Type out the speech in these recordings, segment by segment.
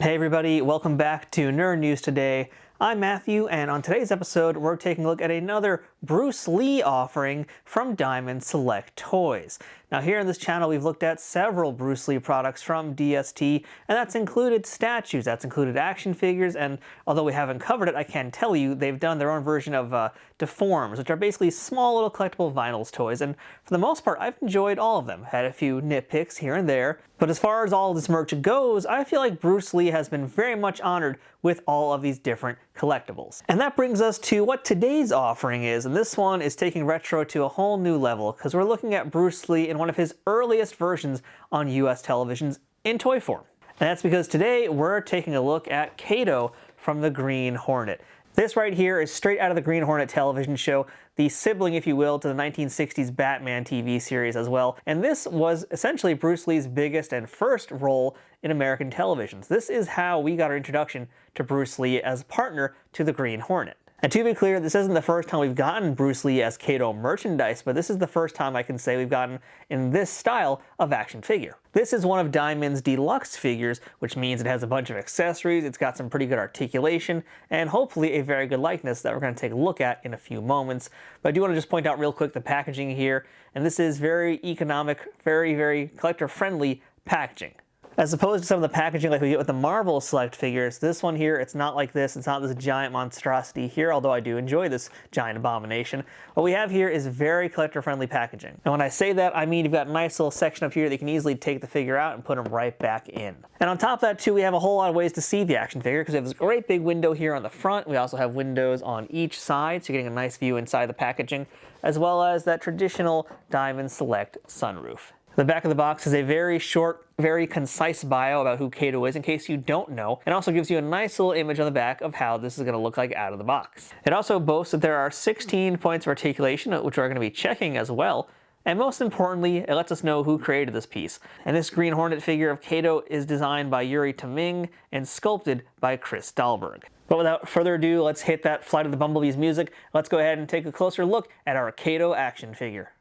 Hey everybody, welcome back to Nerd News Today. I'm Matthew, and on today's episode, we're taking a look at another Bruce Lee offering from Diamond Select Toys. Now here on this channel, we've looked at several Bruce Lee products from DST, and that's included statues, that's included action figures, and although we haven't covered it, I can tell you they've done their own version of Deforms, which are basically small little collectible vinyls toys, and for the most part, I've enjoyed all of them. Had a few nitpicks here and there, but as far as all of this merch goes, I feel like Bruce Lee has been very much honored with all of these different collectibles. And that brings us to what today's offering is, and this one is taking retro to a whole new level, because we're looking at Bruce Lee in one of his earliest versions on US televisions in toy form. And that's because today we're taking a look at Kato from the Green Hornet. This right here is straight out of the Green Hornet television show, the sibling, if you will, to the 1960s Batman TV series as well. And this was essentially Bruce Lee's biggest and first role in American televisions. This is how we got our introduction to Bruce Lee as a partner to the Green Hornet. And to be clear, this isn't the first time we've gotten Bruce Lee as Kato merchandise, but this is the first time I can say we've gotten in this style of action figure. This is one of Diamond's deluxe figures, which means it has a bunch of accessories, it's got some pretty good articulation, and hopefully a very good likeness that we're going to take a look at in a few moments. But I do want to just point out real quick the packaging here, and this is very economic, very collector-friendly packaging. As opposed to some of the packaging like we get with the Marvel Select figures, this one here, it's not like this. It's not this giant monstrosity here, although I do enjoy this giant abomination. What we have here is very collector-friendly packaging. And when I say that, I mean you've got a nice little section up here that you can easily take the figure out and put them right back in. And on top of that, too, we have a whole lot of ways to see the action figure, because we have this great big window here on the front. We also have windows on each side, so you're getting a nice view inside the packaging, as well as that traditional Diamond Select sunroof. The back of the box is a very short, very concise bio about who Kato is in case you don't know, and also gives you a nice little image on the back of how this is going to look like out of the box. It also boasts that there are 16 points of articulation, which we're going to be checking as well, and most importantly, it lets us know who created this piece. And this Green Hornet figure of Kato is designed by Yuri Taming and sculpted by Chris Dahlberg. But without further ado, let's hit that Flight of the Bumblebees music. Let's go ahead and take a closer look at our Kato action figure.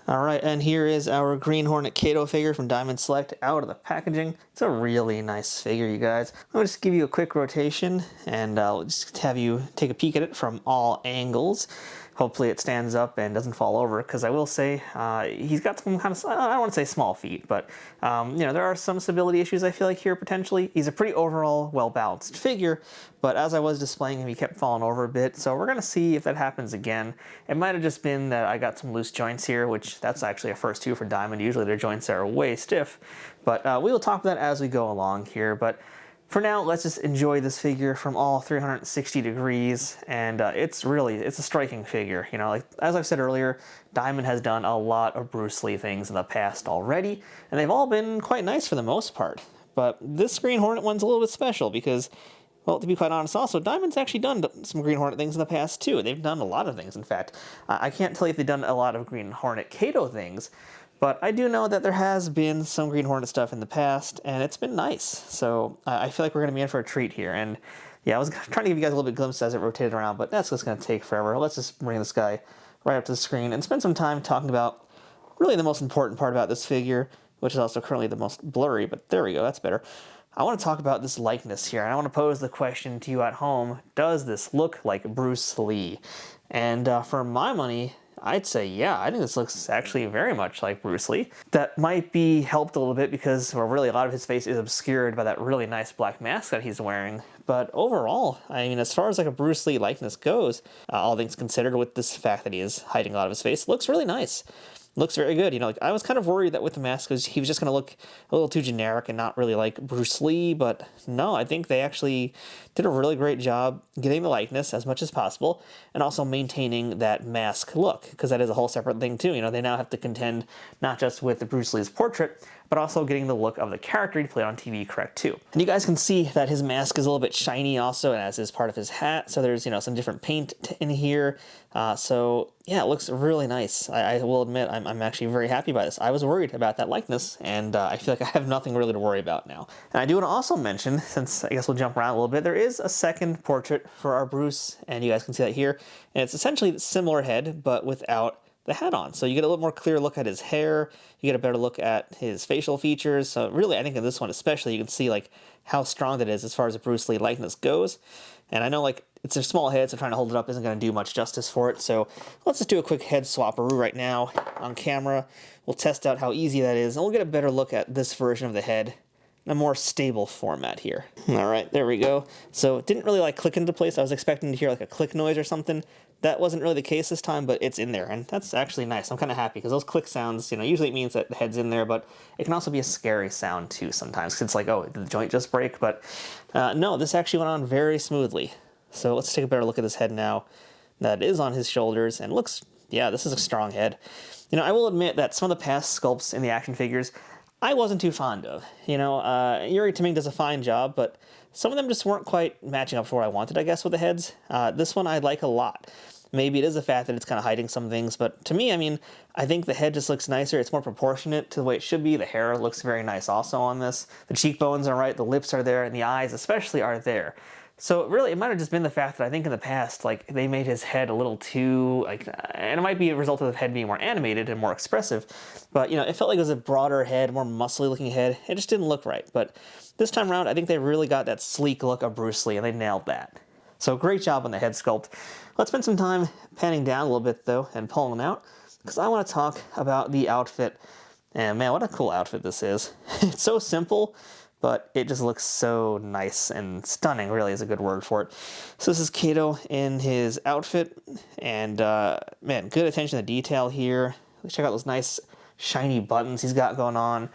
Alright, and here is our Green Hornet Kato figure from Diamond Select out of the packaging. It's a really nice figure, you guys. I'm going to just give you a quick rotation, and I'll just have you take a peek at it from all angles. Hopefully it stands up and doesn't fall over, because I will say he's got some kind of, I don't want to say small feet, but you know, there are some stability issues I feel like here potentially. He's a pretty overall well-balanced figure, but as I was displaying him, he kept falling over a bit, so we're going to see if that happens again. It might have just been that I got some loose joints here, which that's actually a first too for Diamond. Usually their joints are way stiff, but we will talk about that as we go along here. But for now, let's just enjoy this figure from all 360 degrees, and it's a striking figure. You know, like as I've said earlier, Diamond has done a lot of Bruce Lee things in the past already, and they've all been quite nice for the most part. But this Green Hornet one's a little bit special because, well, to be quite honest also, Diamond's actually done some Green Hornet things in the past too. They've done a lot of things, in fact. I can't tell you if they've done a lot of Green Hornet Kato things, but I do know that there has been some Green Hornet stuff in the past, and it's been nice. So I feel like we're going to be in for a treat here. And yeah, I was trying to give you guys a little bit of glimpse as it rotated around, but that's just going to take forever. Let's just bring this guy right up to the screen and spend some time talking about really the most important part about this figure, which is also currently the most blurry, but there we go, that's better. I want to talk about this likeness here, and I want to pose the question to you at home, does this look like Bruce Lee? And for my money, I'd say, yeah, I think this looks actually very much like Bruce Lee. That might be helped a little bit because, well, really a lot of his face is obscured by that really nice black mask that he's wearing. But overall, I mean, as far as like a Bruce Lee likeness goes, all things considered, with this fact that he is hiding a lot of his face, looks really nice. Looks very good. You know, like I was kind of worried that with the mask he was just going to look a little too generic and not really like Bruce Lee, but no, I think they actually did a really great job getting the likeness as much as possible and also maintaining that mask look, because that is a whole separate thing too. You know, they now have to contend not just with the Bruce Lee's portrait, but also getting the look of the character he played on TV correct too. And you guys can see that his mask is a little bit shiny also, and as is part of his hat, so there's, you know, some different paint in here. So yeah, it looks really nice. I will admit I'm actually very happy by this. I was worried about that likeness, and I feel like I have nothing really to worry about now. And I do want to also mention, since I guess we'll jump around a little bit, there is a second portrait for our Bruce, and you guys can see that here. And it's essentially a similar head, but without the hat on. So you get a little more clear look at his hair, you get a better look at his facial features. So really, I think in this one especially, you can see like how strong that is as far as a Bruce Lee likeness goes. And I know like it's a small head, so trying to hold it up isn't going to do much justice for it. So let's just do a quick head swapperoo right now on camera. We'll test out how easy that is, and we'll get a better look at this version of the head in a more stable format here. All right, there we go. So it didn't really like click into place. I was expecting to hear like a click noise or something. That wasn't really the case this time, but it's in there, and that's actually nice. I'm kind of happy because those click sounds, you know, usually it means that the head's in there, but it can also be a scary sound too sometimes, because it's like, oh, did the joint just break? But no, this actually went on very smoothly. So let's take a better look at this head now that is on his shoulders, and looks, yeah, this is a strong head. You know, I will admit that some of the past sculpts in the action figures I wasn't too fond of. You know, Yuri Taming does a fine job, but some of them just weren't quite matching up for what I wanted, I guess, with the heads. This one I like a lot. Maybe it is the fact that it's kind of hiding some things, but to me, I mean, I think the head just looks nicer. It's more proportionate to the way it should be. The hair looks very nice also on this. The cheekbones are right, the lips are there, and the eyes especially are there. So really, it might have just been the fact that I think in the past, like, they made his head a little too, like, and it might be a result of the head being more animated and more expressive, but, you know, it felt like it was a broader head, more muscly looking head. It just didn't look right. But this time around, I think they really got that sleek look of Bruce Lee, and they nailed that. So great job on the head sculpt. Let's spend some time panning down a little bit, though, and pulling them out, because I want to talk about the outfit. And man, what a cool outfit this is. It's so simple, but it just looks so nice, and stunning really is a good word for it. So this is Kato in his outfit, and man, good attention to detail here. Let's check out those nice shiny buttons he's got going on.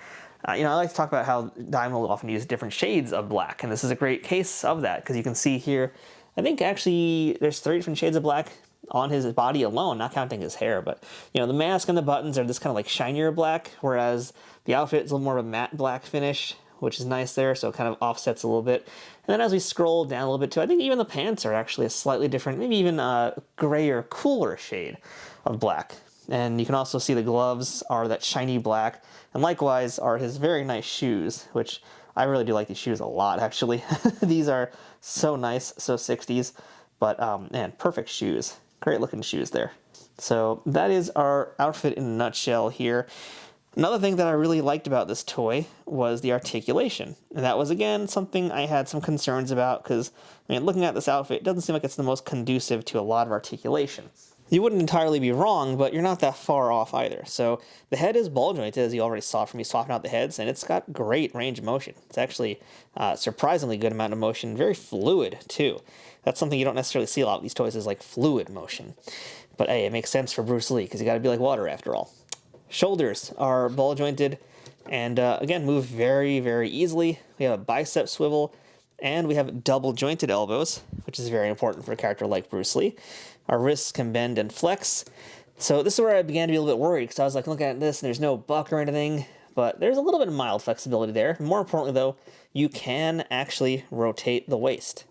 You know, I like to talk about how Diamond will often use different shades of black, and this is a great case of that, because you can see here, I think actually there's 3 different shades of black on his body alone, not counting his hair, but, you know, the mask and the buttons are this kind of like shinier black, whereas the outfit is a little more of a matte black finish, which is nice there, so it kind of offsets a little bit. And then as we scroll down a little bit too, I think even the pants are actually a slightly different, maybe even a grayer, cooler shade of black. And you can also see the gloves are that shiny black, and likewise are his very nice shoes, which I really do like these shoes a lot, actually. These are so nice, so 60s, but man, perfect shoes. Great looking shoes there. So that is our outfit in a nutshell here. Another thing that I really liked about this toy was the articulation. And that was, again, something I had some concerns about, because, I mean, looking at this outfit, it doesn't seem like it's the most conducive to a lot of articulation. You wouldn't entirely be wrong, but you're not that far off either. So the head is ball jointed, as you already saw from me swapping out the heads, and it's got great range of motion. It's actually surprisingly good amount of motion, very fluid too. That's something you don't necessarily see a lot of these toys, is like fluid motion. But hey, it makes sense for Bruce Lee, because you got to be like water after all. Shoulders are ball jointed and again move very, very easily. We have a bicep swivel, and we have double jointed elbows, which is very important for a character like Bruce Lee. Our wrists can bend and flex. So this is where I began to be a little bit worried, because I was like looking at this and there's no buck or anything, but there's a little bit of mild flexibility there. More importantly though, you can actually rotate the waist.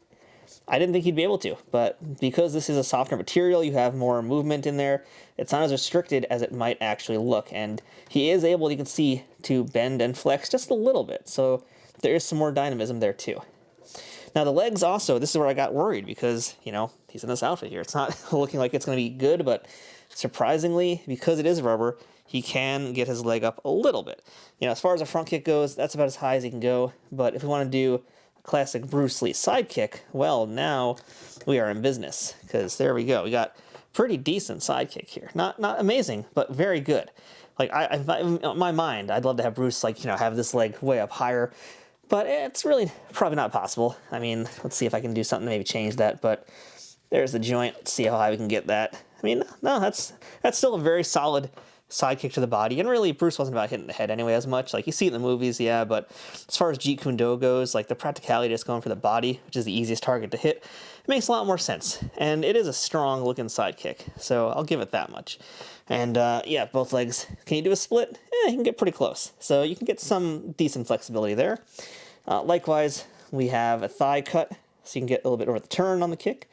I didn't think he'd be able to, but because this is a softer material, you have more movement in there. It's not as restricted as it might actually look, and he is able, you can see, to bend and flex just a little bit, so there is some more dynamism there too. Now the legs also, this is where I got worried, because, you know, he's in this outfit here. It's not looking like it's going to be good, but surprisingly, because it is rubber, he can get his leg up a little bit. You know, as far as a front kick goes, that's about as high as he can go, but if we want to do classic Bruce Lee sidekick, well, now we are in business, because there we go. We got pretty decent sidekick here. Not amazing, but very good. Like, in my mind, I'd love to have Bruce, like, you know, have this leg way up higher, but it's really probably not possible. I mean, let's see if I can do something to maybe change that, but there's the joint. Let's see how high we can get that. I mean, no, that's still a very solid sidekick to the body, and really Bruce wasn't about hitting the head anyway as much. Like, you see it in the movies, yeah, but as far as Jeet Kune Do goes, like, the practicality just going for the body, which is the easiest target to hit, it makes a lot more sense, and it is a strong looking sidekick, so I'll give it that much. And yeah, both legs. Can you do a split? You can get pretty close, so you can get some decent flexibility there. Likewise, we have a thigh cut, so you can get a little bit over the turn on the kick.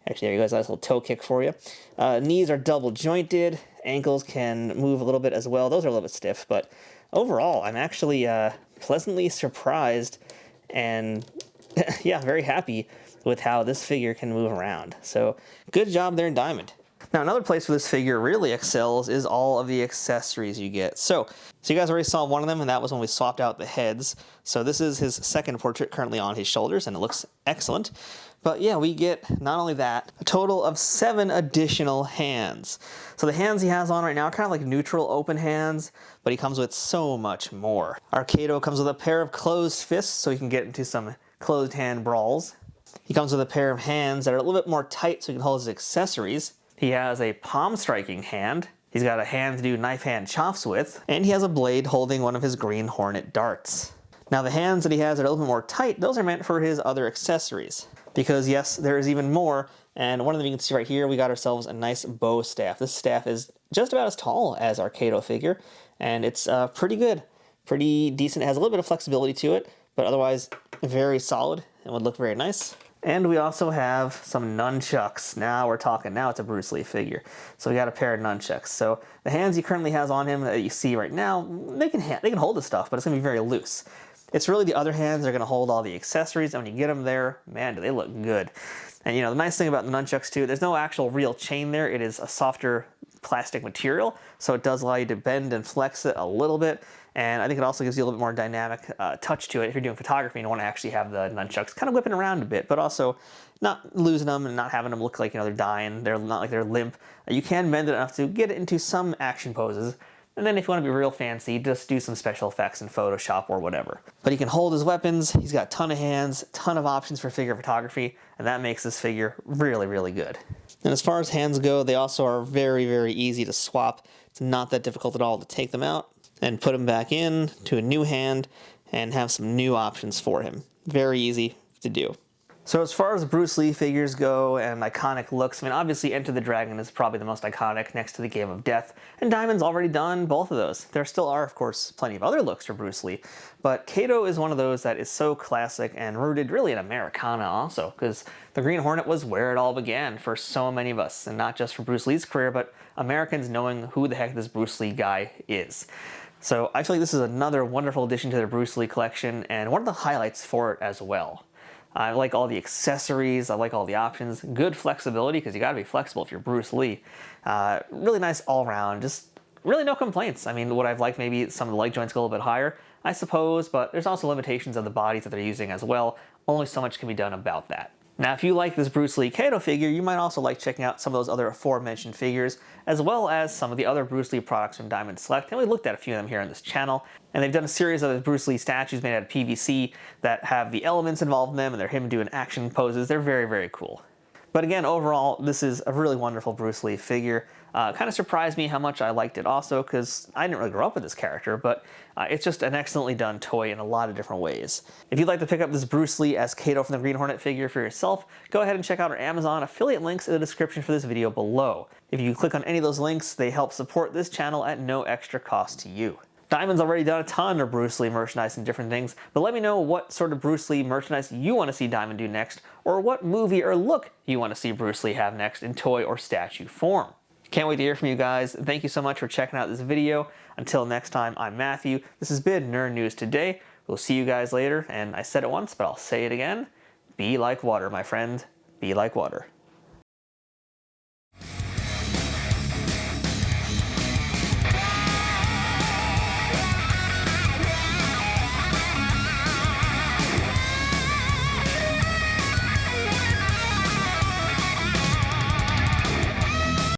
Actually, there you go, nice little toe kick for you. Knees are double jointed. Ankles can move a little bit as well. Those are a little bit stiff, but overall, I'm actually pleasantly surprised and, yeah, very happy with how this figure can move around. So, good job there in Diamond. Now another place where this figure really excels is all of the accessories you get. So you guys already saw one of them, and that was when we swapped out the heads. So this is his second portrait currently on his shoulders, and it looks excellent. But yeah, we get not only that, a total of 7 additional hands. So the hands he has on right now are kind of like neutral open hands, but he comes with so much more. Our Kato comes with a pair of closed fists, so he can get into some closed hand brawls. He comes with a pair of hands that are a little bit more tight so he can hold his accessories. He has a palm striking hand. He's got a hand to do knife hand chops with, and he has a blade holding one of his green Hornet darts. Now the hands that he has that are a little bit more tight, those are meant for his other accessories. Because yes, there is even more, and one of them you can see right here, we got ourselves a nice bow staff. This staff is just about as tall as our Kato figure, and it's pretty good, pretty decent. It has a little bit of flexibility to it, but otherwise very solid and would look very nice. And we also have some nunchucks. Now we're talking, now it's a Bruce Lee figure. So we got a pair of nunchucks. So the hands he currently has on him that you see right now, they can hold the stuff, but it's gonna be very loose. It's really the other hands that are going to hold all the accessories, and when you get them there, man, do they look good. And you know, the nice thing about the nunchucks too, there's no actual real chain there. It is a softer plastic material, so it does allow you to bend and flex it a little bit, and I think it also gives you a little bit more dynamic touch to it if you're doing photography and you want to actually have the nunchucks kind of whipping around a bit, but also not losing them and not having them look like, you know, they're dying, they're not like they're limp. You can bend it enough to get it into some action poses. And then if you want to be real fancy, just do some special effects in Photoshop or whatever. But he can hold his weapons, he's got a ton of hands, ton of options for figure photography, and that makes this figure really, really good. And as far as hands go, they also are very, very easy to swap. It's not that difficult at all to take them out and put them back in to a new hand and have some new options for him. Very easy to do. So as far as Bruce Lee figures go and iconic looks, I mean, obviously Enter the Dragon is probably the most iconic next to the Game of Death, and Diamond's already done both of those. There still are, of course, plenty of other looks for Bruce Lee, but Kato is one of those that is so classic and rooted really in Americana also, because the Green Hornet was where it all began for so many of us, and not just for Bruce Lee's career, but Americans knowing who the heck this Bruce Lee guy is. So I feel like this is another wonderful addition to their Bruce Lee collection, and one of the highlights for it as well. I like all the accessories, I like all the options, good flexibility, because you gotta be flexible if you're Bruce Lee. Really nice all around, just really no complaints. I mean, would I've liked maybe some of the leg joints go a little bit higher? I suppose, but there's also limitations of the bodies that they're using as well. Only so much can be done about that. Now, if you like this Bruce Lee Kato figure, you might also like checking out some of those other aforementioned figures, as well as some of the other Bruce Lee products from Diamond Select. And we looked at a few of them here on this channel, and they've done a series of Bruce Lee statues made out of PVC that have the elements involved in them, and they're him doing action poses. They're very, very cool. But again, overall, this is a really wonderful Bruce Lee figure. Kind of surprised me how much I liked it also, because I didn't really grow up with this character, but it's just an excellently done toy in a lot of different ways. If you'd like to pick up this Bruce Lee as Kato from the Green Hornet figure for yourself, go ahead and check out our Amazon affiliate links in the description for this video below. If you click on any of those links, they help support this channel at no extra cost to you. Diamond's already done a ton of Bruce Lee merchandise and different things, but let me know what sort of Bruce Lee merchandise you want to see Diamond do next, or what movie or look you want to see Bruce Lee have next in toy or statue form. Can't wait to hear from you guys. Thank you so much for checking out this video. Until next time, I'm Matthew. This has been Nerd News Today. We'll see you guys later, and I said it once, but I'll say it again. Be like water, my friend. Be like water.